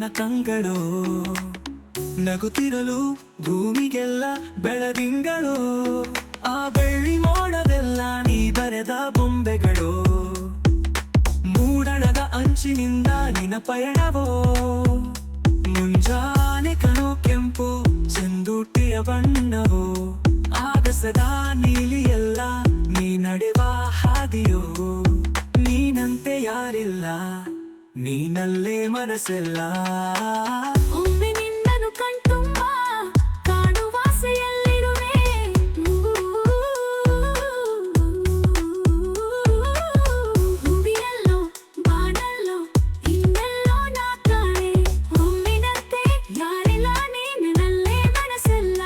ನಿನ ಕಂಗಳು ನಗುತ್ತಿರಲು ಭೂಮಿಗೆಲ್ಲ ಬೆಳದಿಂಗಳು ಆ ಬೆಳ್ಳಿ ಮೋಡವೆಲ್ಲ ನೀ ಬರೆದ ಬೊಂಬೆಗಳು ಮೂಡಣದ ಅಂಚಿನಿಂದ ನಿನ ಪಯಣವೋ ಮುಂಜಾನೆ ಕಣೋ ಕೆಂಪು ಚೆಂದುಟಿಯ ಬಣ್ಣವೋ ಆಗಸದ ನೀಲಿಯೆಲ್ಲ ನೀ ನಡೆವ ಹಾದಿಯೋ ನೀನಂತೆ ಯಾರಿಲ್ಲ ನೀನಲ್ಲೇ ಮನಸ್ಸೆಲ್ಲ ಒಮ್ಮೆ ನಿನ್ನನ್ನು ಕಣ್ತುಂಬ ಕಾಣುವ ಆಸೆಯಲ್ಲಿರುವೆ ಹೂವಿನಲ್ಲೋ ಬಾನಲ್ಲೋ ಇನ್ನೆಲ್ಲೋ ನಾ ಕಾಣೆ ಒಮ್ಮಿನಂತೆ ಯಾರಿಲ್ಲ ನೀನಲ್ಲೇ ಮನಸ್ಸೆಲ್ಲ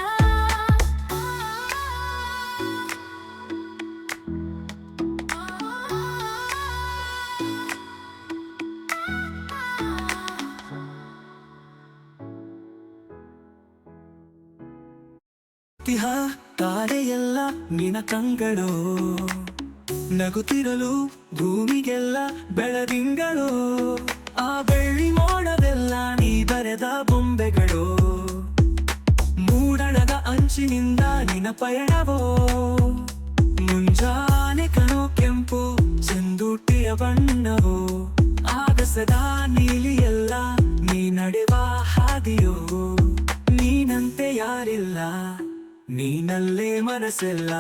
ತಾರೆಯೆಲ್ಲ ನಿನ ಕಂಗಳು ನಗುತ್ತಿರಲು ಭೂಮಿಗೆಲ್ಲ ಬೆಳದಿಂಗಳು ಆ ಬೆಳ್ಳಿ ಮೋಡವೆಲ್ಲ ನೀ ಬರೆದ ಬೊಂಬೆಗಳು ಮೂಡಣದ ಅಂಚಿನಿಂದ ನಿನ ಪಯಣವೋ ಮುಂಜಾನೆ ಕಣೋ ಕೆಂಪು ಚೆಂದುಟಿಯ ಬಣ್ಣವೋ ಆಗಸದ ನೀಲಿಯೆಲ್ಲ ನೀ ನಡೆವ ಹಾದಿಯೋ ನೀನಂತೆ ಯಾರಿಲ್ಲ ನೀನಲ್ಲೇ ಮನಸ್ಸೆಲ್ಲ